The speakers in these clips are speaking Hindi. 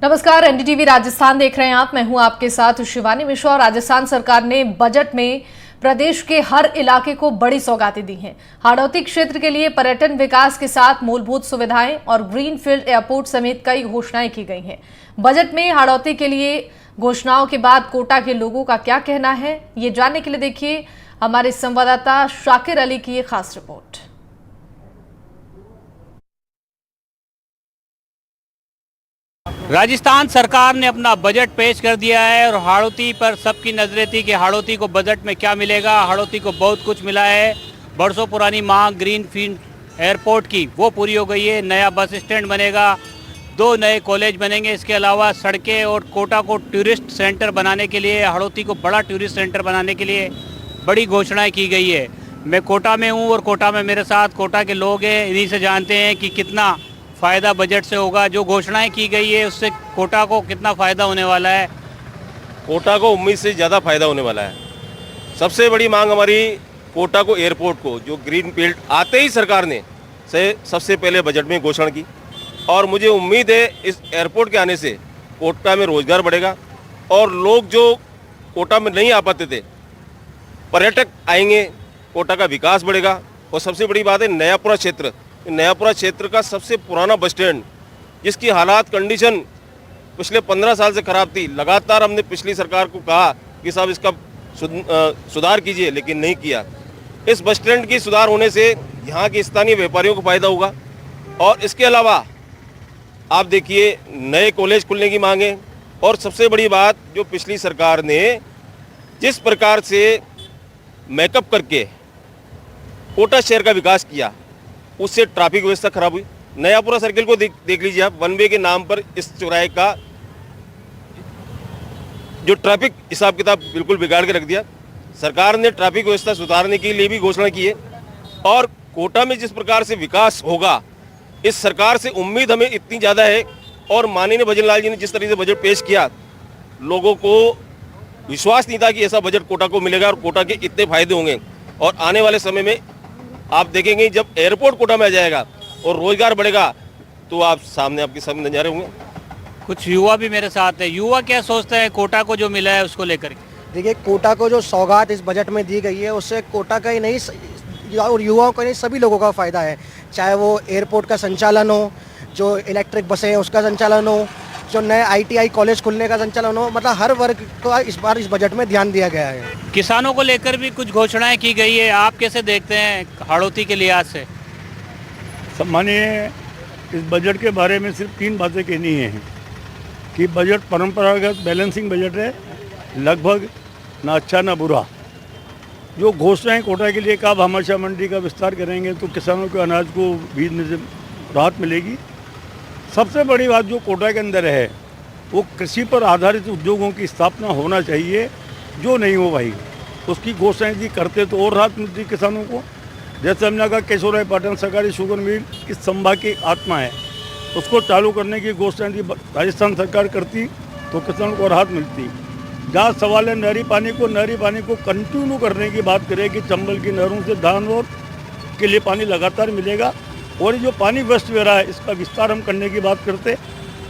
नमस्कार, एनडीटीवी राजस्थान देख रहे हैं आप। मैं हूं आपके साथ शिवानी मिश्रा। और राजस्थान सरकार ने बजट में प्रदेश के हर इलाके को बड़ी सौगातें दी हैं। हाड़ौती क्षेत्र के लिए पर्यटन विकास के साथ मूलभूत सुविधाएं और ग्रीनफील्ड एयरपोर्ट समेत कई घोषणाएं की गई हैं। बजट में हाड़ौती के लिए घोषणाओं के बाद कोटा के लोगों का क्या कहना है, ये जानने के लिए देखिए हमारे संवाददाता शाकिर अली की ये खास रिपोर्ट। राजस्थान सरकार ने अपना बजट पेश कर दिया है और हाड़ौती पर सबकी नजरें थी कि हाड़ौती को बजट में क्या मिलेगा। हाड़ौती को बहुत कुछ मिला है। बरसों पुरानी मांग ग्रीन फील्ड एयरपोर्ट की वो पूरी हो गई है। नया बस स्टैंड बनेगा, 2 नए कॉलेज बनेंगे। इसके अलावा सड़कें और कोटा को टूरिस्ट सेंटर बनाने के लिए, हाड़ौती को बड़ा टूरिस्ट सेंटर बनाने के लिए बड़ी घोषणाएँ की गई है। मैं कोटा में हूँ और कोटा में मेरे साथ कोटा के लोग हैं। इन्हीं से जानते हैं कि कितना फ़ायदा बजट से होगा, जो घोषणाएं की गई है उससे कोटा को कितना फ़ायदा होने वाला है। कोटा को उम्मीद से ज़्यादा फायदा होने वाला है। सबसे बड़ी मांग हमारी कोटा को एयरपोर्ट को, जो ग्रीन फील्ड आते ही सरकार ने सबसे पहले बजट में घोषणा की। और मुझे उम्मीद है इस एयरपोर्ट के आने से कोटा में रोजगार बढ़ेगा और लोग जो कोटा में नहीं आ पाते थे, पर्यटक आएंगे, कोटा का विकास बढ़ेगा। और सबसे बड़ी बात है नयापुरा क्षेत्र, नयापुरा क्षेत्र का सबसे पुराना बस स्टैंड, जिसकी हालात कंडीशन पिछले 15 साल से ख़राब थी। लगातार हमने पिछली सरकार को कहा कि साहब इसका सुधार कीजिए, लेकिन नहीं किया। इस बस स्टैंड की सुधार होने से यहाँ के स्थानीय व्यापारियों को फ़ायदा होगा। और इसके अलावा आप देखिए नए कॉलेज खुलने की मांग है। और सबसे बड़ी बात, जो पिछली सरकार ने जिस प्रकार से मेकअप करके कोटा शहर का विकास किया, उससे ट्रैफिक व्यवस्था खराब हुई। नयापुरा सर्किल को देख लीजिए आप, वन वे के नाम पर इस चौराहे का जो ट्रैफिक हिसाब किताब बिल्कुल बिगाड़ के रख दिया। सरकार ने ट्रैफिक व्यवस्था सुधारने के लिए भी घोषणा की है। और कोटा में जिस प्रकार से विकास होगा, इस सरकार से उम्मीद हमें इतनी ज़्यादा है। और माननीय भजन लाल जी ने जिस तरीके से बजट पेश किया, लोगों को विश्वास नहीं था कि ऐसा बजट कोटा को मिलेगा और कोटा के इतने फायदे होंगे। और आने वाले समय में आप देखेंगे जब एयरपोर्ट कोटा में आ जाएगा और रोजगार बढ़ेगा, तो आप सामने आपके सामने नजारे होंगे। कुछ युवा भी मेरे साथ है। युवा क्या सोचते हैं कोटा को जो मिला है उसको लेकर के? देखिए, कोटा को जो सौगात इस बजट में दी गई है, उससे कोटा का ही नहीं और युवाओं का नहीं, सभी लोगों का फ़ायदा है। चाहे वो एयरपोर्ट का संचालन हो, जो इलेक्ट्रिक बसें हैं उसका संचालन हो, जो नए ITI कॉलेज खुलने का संचालन हो, मतलब हर वर्ग को इस बार इस बजट में ध्यान दिया गया है। किसानों को लेकर भी कुछ घोषणाएं की गई है। आप कैसे देखते हैं हाड़ौती के लिहाज से? सम्मानीय, इस बजट के बारे में सिर्फ 3 बातें कहनी है कि बजट परंपरागत बैलेंसिंग बजट है, लगभग ना अच्छा ना बुरा। जो घोषणाएं कोटा के लिए कब हमाशा मंडी का विस्तार करेंगे तो किसानों के अनाज को बीजने से राहत मिलेगी। सबसे बड़ी बात जो कोटा के अंदर है, वो कृषि पर आधारित उद्योगों की स्थापना होना चाहिए। जो नहीं हो भाई, उसकी घोषणाएं दी करते तो और राहत मिलती किसानों को। जैसे हमने कहा केशवराय पाटन सहकारी शुगर मिल इस संभाग की आत्मा है, उसको चालू करने की घोषणाएं दी राजस्थान सरकार करती तो किसानों को राहत मिलती। जहाँ सवाल है नहरी पानी को कंटिन्यू करने की बात करें कि चंबल की नहरों से धान और के लिए पानी लगातार मिलेगा। और जो पानी वेस्ट हो रहा है, इसका विस्तार हम करने की बात करते।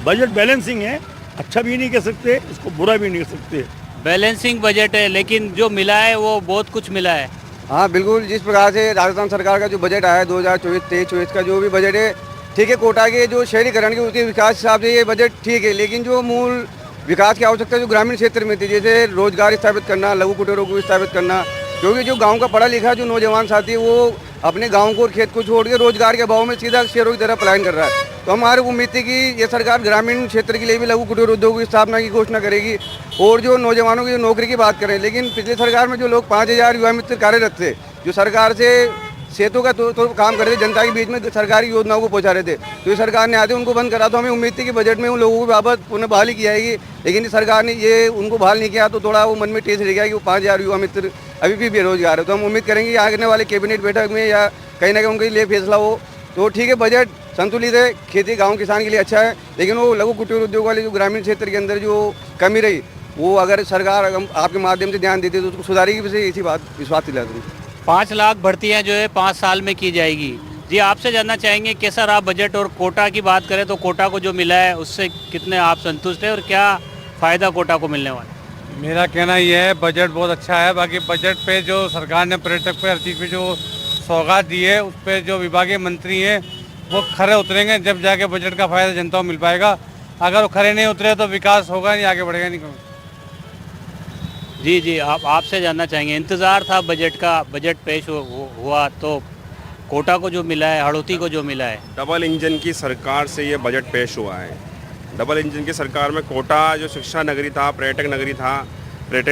बजट बैलेंसिंग है, अच्छा भी नहीं कह सकते, इसको बुरा भी नहीं कह सकते। बैलेंसिंग बजट है, लेकिन जो मिला है वो बहुत कुछ मिला है। हाँ बिल्कुल, जिस प्रकार से राजस्थान सरकार का जो बजट आया 2024-23-24 का जो भी बजट है, ठीक है। कोटा के जो शहरीकरण के उसके विकास हिसाब से ये बजट ठीक है, लेकिन जो मूल विकास की आवश्यकता जो ग्रामीण क्षेत्र में थी, जैसे रोजगार स्थापित करना, लघु कुटीरों को स्थापित करना, क्योंकि जो गांव का पढ़ा लिखा जो नौजवान साथी है वो अपने गांव को और खेत को छोड़ के रोजगार के अभाव में सीधा शहरों की तरफ पलायन कर रहा है। तो हमारी उम्मीद थी कि ये सरकार ग्रामीण क्षेत्र के लिए भी लघु कुटीर उद्योग की स्थापना की घोषणा करेगी और जो नौजवानों की नौकरी की बात करें। लेकिन पिछली सरकार में जो लोग 5000 युवा मित्र कार्यरत थे, जो सरकार से सेतु का तो काम कर रहे थे, जनता के बीच में सरकारी योजनाओं को पहुंचा रहे थे, तो ये सरकार ने आते उनको बंद करा। तो हमें उम्मीद थी कि बजट में उन लोगों की बाबत पुनः बहाली की जाएगी, लेकिन सरकार ने ये उनको बहाल नहीं किया। तो थोड़ा वो मन में ठेस रह गया कि वो 5000 युवा मित्र अभी भी बेरोजगार है। तो हम उम्मीद करेंगे कि आने वाले कैबिनेट बैठक में या कहीं ना कहीं उनके लिए फैसला हो। तो ठीक है, बजट संतुलित है, खेती गाँव किसान के लिए अच्छा है, लेकिन वो लघु कुटीर उद्योग वाले जो ग्रामीण क्षेत्र के अंदर जो कमी रही, वो अगर सरकार आपके माध्यम से ध्यान देती है तो उसको सुधारेगी। वैसे इसी बात विश्वास दिलाते हैं। 5 लाख भर्तियां जो है 5 साल में की जाएगी। जी आपसे जानना चाहेंगे कैसा रहा बजट, और कोटा की बात करें तो कोटा को जो मिला है उससे कितने आप संतुष्ट हैं और क्या फ़ायदा कोटा को मिलने वाला है? मेरा कहना यह है बजट बहुत अच्छा है। बाकी बजट पे जो सरकार ने पर्यटक पे हर चीज़ पे जो सौगात दी है उस पर जो विभागीय मंत्री हैं वो खरे उतरेंगे, जब जाके बजट का फ़ायदा जनता को मिल पाएगा। अगर वो खरे नहीं उतरे तो विकास होगा नहीं, आगे बढ़ेगा नहीं। जी आपसे जानना चाहेंगे, इंतज़ार था बजट का, बजट पेश हुआ तो कोटा को जो मिला है, हाड़ौती को जो मिला है। डबल इंजन की सरकार से ये बजट पेश हुआ है। डबल इंजन की सरकार में कोटा जो शिक्षा नगरी था, पर्यटक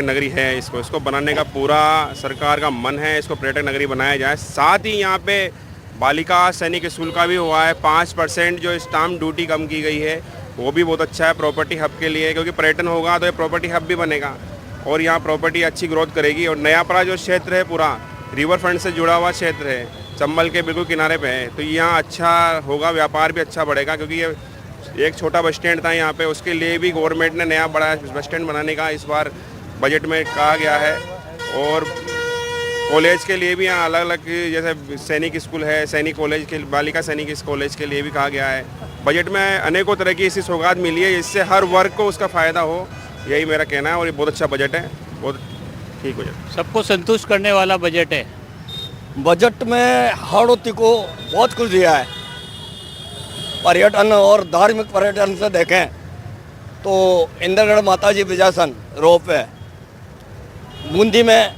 नगरी है, इसको बनाने का पूरा सरकार का मन है, इसको पर्यटक नगरी बनाया जाए। साथ ही यहाँ पे बालिका सैनिक स्कूल का भी हुआ है, 5% जो स्टाम्प ड्यूटी कम की गई है, वो भी बहुत अच्छा है प्रॉपर्टी हब के लिए, क्योंकि पर्यटन होगा तो ये प्रॉपर्टी हब भी बनेगा और यहाँ प्रॉपर्टी अच्छी ग्रोथ करेगी। और नयापड़ा जो क्षेत्र है पूरा रिवर फ्रंट से जुड़ा हुआ क्षेत्र है, चंबल के बिल्कुल किनारे पे है, तो यहाँ अच्छा होगा, व्यापार भी अच्छा बढ़ेगा। क्योंकि ये एक छोटा बस स्टैंड था यहाँ पे, उसके लिए भी गवर्नमेंट ने नया बड़ा बस स्टैंड बनाने का इस बार बजट में कहा गया है। और कॉलेज के लिए भी यहाँ अलग अलग, जैसे सैनिक स्कूल है, सैनिक कॉलेज के, बालिका सैनिक कॉलेज के लिए भी कहा गया है। बजट में अनेकों तरह की ऐसी सौगात मिली है, इससे हर वर्ग को उसका फ़ायदा हो, यही मेरा कहना है। और ये बहुत अच्छा बजट है, बहुत ठीक बजट, सबको संतुष्ट करने वाला बजट है। बजट में हाड़ौती को बहुत कुछ दिया है। पर्यटन और धार्मिक पर्यटन से देखें तो इंद्रगढ़ माताजी विजासन रोप है, बूंदी में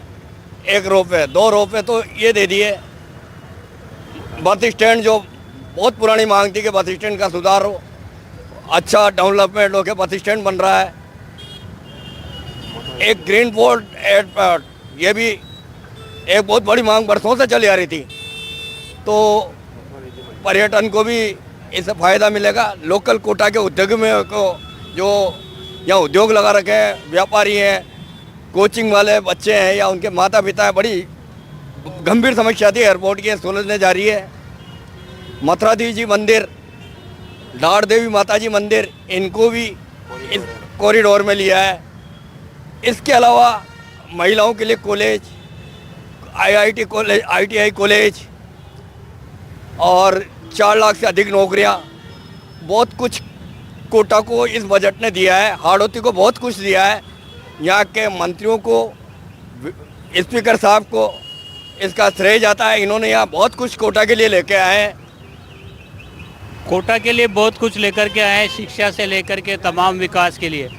एक रोप है, 2 रोप है, तो ये दे दिए। बस स्टैंड जो बहुत पुरानी मांग थी कि बस स्टैंड का सुधार हो, अच्छा डेवलपमेंट हो के बस स्टैंड बन रहा है। एक ग्रीन पोर्ट एयरपोर्ट, ये भी एक बहुत बड़ी मांग वर्षों से चली आ रही थी, तो पर्यटन को भी इससे फ़ायदा मिलेगा। लोकल कोटा के उद्योग में को जो यहाँ उद्योग लगा रखे हैं, व्यापारी हैं, कोचिंग वाले बच्चे हैं या उनके माता पिता हैं, बड़ी गंभीर समस्या थी एयरपोर्ट की, सुलझने जा रही है। मथुराधीश जी मंदिर, लाड़ देवी माता जी मंदिर, इनको भी इस कॉरिडोर में लिया है। इसके अलावा महिलाओं के लिए college, IIT college, ITI college और 4 लाख से अधिक नौकरियां, बहुत कुछ कोटा को इस बजट ने दिया है। हाड़ौती को बहुत कुछ दिया है। यहाँ के मंत्रियों को, स्पीकर साहब को इसका श्रेय जाता है। इन्होंने यहाँ बहुत कुछ कोटा के लिए लेके आए हैं। कोटा के लिए बहुत कुछ लेकर के आए हैं, शिक्षा से लेकर के तमाम विकास के लिए।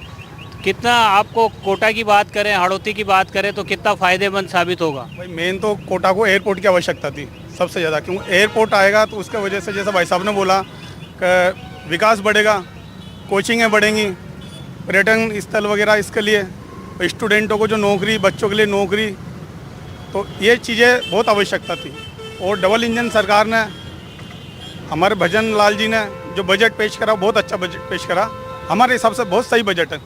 कितना आपको कोटा की बात करें, हाड़ौती की बात करें तो कितना फ़ायदेमंद साबित होगा? भाई मेन तो कोटा को एयरपोर्ट की आवश्यकता थी सबसे ज़्यादा, क्योंकि एयरपोर्ट आएगा तो उसके वजह से, जैसे भाई साहब ने बोला, कि विकास बढ़ेगा, कोचिंगें बढ़ेंगी, पर्यटन स्थल वगैरह, इसके लिए स्टूडेंटों को जो नौकरी, बच्चों के लिए नौकरी, तो ये चीज़ें बहुत आवश्यकता थी। और डबल इंजन सरकार ने, हमारे भजन लाल जी ने जो बजट पेश करा, बहुत अच्छा बजट पेश करा, हमारे हिसाब से बहुत सही बजट है।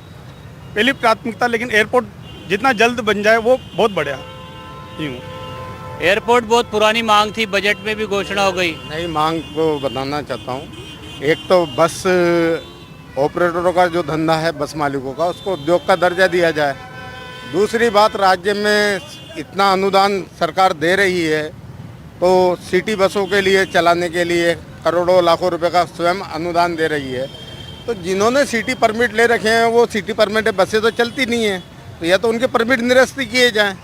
पहली प्राथमिकता लेकिन एयरपोर्ट जितना जल्द बन जाए वो बहुत बढ़िया। यूँ एयरपोर्ट बहुत पुरानी मांग थी, बजट में भी घोषणा हो गई। नई मांग को बताना चाहता हूँ। एक तो बस ऑपरेटरों का जो धंधा है, बस मालिकों का, उसको उद्योग का दर्जा दिया जाए। दूसरी बात, राज्य में इतना अनुदान सरकार दे रही है, तो सिटी बसों के लिए चलाने के लिए करोड़ों लाखों रुपए का स्वयं अनुदान दे रही है। तो जिन्होंने सिटी परमिट ले रखे हैं, वो सिटी परमिट बसें तो चलती नहीं हैं, तो या तो उनके परमिट निरस्त किए जाएं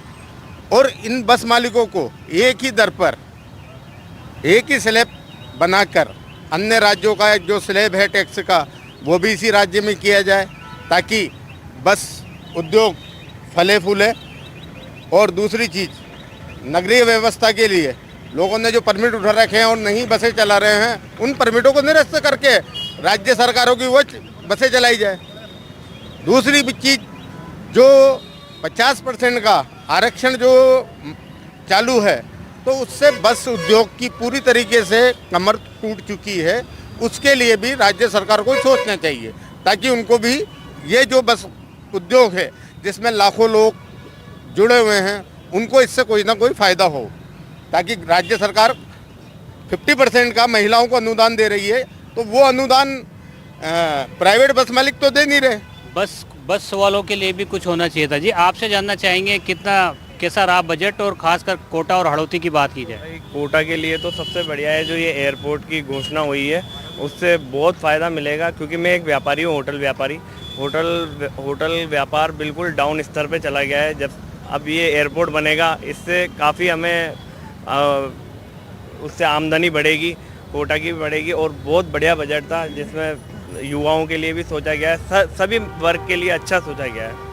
और इन बस मालिकों को एक ही दर पर एक ही स्लैब बनाकर अन्य राज्यों का जो स्लैब है टैक्स का, वो भी इसी राज्य में किया जाए, ताकि बस उद्योग फले फूले। और दूसरी चीज़, नगरीय व्यवस्था के लिए लोगों ने जो परमिट उठा रखे हैं और नहीं बसें चला रहे हैं, उन परमिटों को निरस्त करके राज्य सरकारों की वो बसें चलाई जाए। दूसरी चीज़, जो 50% का आरक्षण जो चालू है, तो उससे बस उद्योग की पूरी तरीके से कमर टूट चुकी है। उसके लिए भी राज्य सरकार को सोचना चाहिए, ताकि उनको भी ये जो बस उद्योग है जिसमें लाखों लोग जुड़े हुए हैं, उनको इससे कोई ना कोई फ़ायदा हो। ताकि राज्य सरकार 50% का महिलाओं को अनुदान दे रही है, तो वो अनुदान प्राइवेट बस मालिक तो दे नहीं रहे। बस वालों के लिए भी कुछ होना चाहिए था। जी आपसे जानना चाहेंगे, कितना कैसा रहा बजट, और खासकर कोटा और हाड़ौती की बात की जाए? कोटा के लिए तो सबसे बढ़िया है जो ये एयरपोर्ट की घोषणा हुई है, उससे बहुत फ़ायदा मिलेगा। क्योंकि मैं एक व्यापारी हूँ, होटल व्यापारी। होटल व्यापार बिल्कुल डाउन स्तर पे चला गया है। जब अब ये एयरपोर्ट बनेगा, इससे काफ़ी हमें उससे आमदनी बढ़ेगी, कोटा की भी बढ़ेगी। और बहुत बढ़िया बजट था जिसमें युवाओं के लिए भी सोचा गया है, सभी वर्ग के लिए अच्छा सोचा गया है।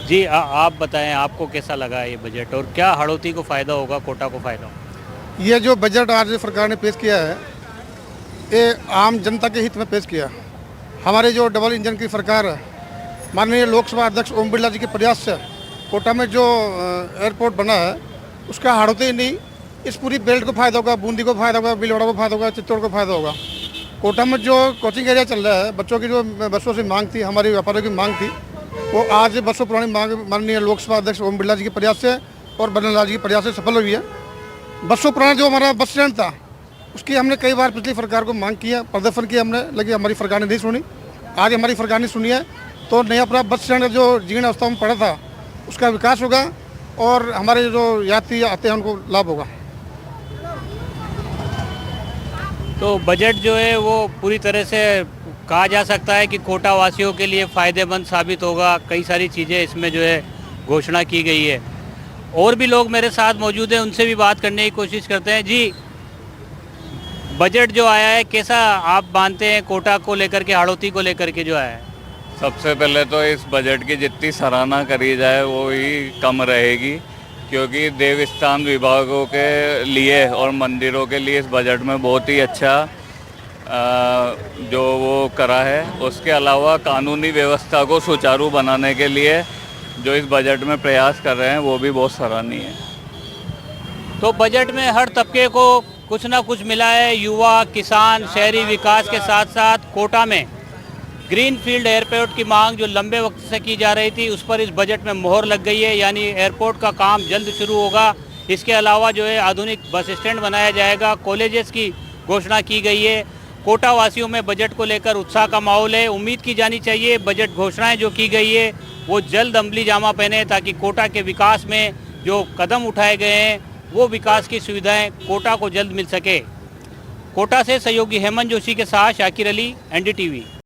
जी आप बताएं, आपको कैसा लगा ये बजट, और क्या हाड़ौती को फ़ायदा होगा, कोटा को फ़ायदा होगा? ये जो बजट आज सरकार ने पेश किया है, ये आम जनता के हित में पेश किया। हमारे जो डबल इंजन की सरकार है, माननीय लोकसभा अध्यक्ष ओम बिरला जी के प्रयास से कोटा में जो एयरपोर्ट बना है, उसका हाड़ौती नहीं, इस पूरी बेल्ट को फ़ायदा होगा, बूंदी को फ़ायदा होगा, भीलवाड़ा को फ़ायदा होगा, चित्तौड़ को फ़ायदा होगा। कोटा में जो कोचिंग एरिया चल रहा है, बच्चों की जो बसों से मांग थी, हमारे व्यापारियों की मांग थी, वो आज बसों पुरानी मांग माननीय लोकसभा अध्यक्ष ओम बिरला जी के प्रयास से और बन्ना लाल जी के प्रयास से सफल हुई है। बसों पुराना जो हमारा बस स्टैंड था, उसकी हमने कई बार पिछली सरकार को मांग किया, प्रदर्शन किया हमने, लेकिन हमारी सरकार ने नहीं सुनी। आज हमारी सरकार ने सुनी है, तो नया अपना बस स्टैंड जो जीर्ण अवस्था में पड़ा था, उसका विकास होगा और हमारे जो यात्री आते हैं उनको लाभ होगा। तो बजट जो है वो पूरी तरह से कहा जा सकता है कि कोटा वासियों के लिए फ़ायदेमंद साबित होगा। कई सारी चीज़ें इसमें जो है घोषणा की गई है। और भी लोग मेरे साथ मौजूद हैं, उनसे भी बात करने की कोशिश करते हैं। जी, बजट जो आया है, कैसा आप मानते हैं कोटा को लेकर के, हाड़ौती को लेकर के जो आया है? सबसे पहले तो इस बजट की जितनी सराहना करी जाए वो ही कम रहेगी, क्योंकि देवस्थान विभागों के लिए और मंदिरों के लिए इस बजट में बहुत ही अच्छा जो वो करा है। उसके अलावा कानूनी व्यवस्था को सुचारू बनाने के लिए जो इस बजट में प्रयास कर रहे हैं, वो भी बहुत सराहनीय है। तो बजट में हर तबके को कुछ ना कुछ मिला है। युवा, किसान, शहरी विकास के साथ साथ कोटा में ग्रीनफील्ड एयरपोर्ट की मांग जो लंबे वक्त से की जा रही थी, उस पर इस बजट में मोहर लग गई है, यानी एयरपोर्ट का काम जल्द शुरू होगा। इसके अलावा जो है आधुनिक बस स्टैंड बनाया जाएगा, कॉलेजेस की घोषणा की गई है। कोटा वासियों में बजट को लेकर उत्साह का माहौल है। उम्मीद की जानी चाहिए बजट घोषणाएं जो की गई है वो जल्द अमली जामा पहने, ताकि कोटा के विकास में जो कदम उठाए गए हैं वो विकास की सुविधाएं कोटा को जल्द मिल सके। कोटा से सहयोगी हेमंत जोशी के साथ शाकिर अली, NDTV।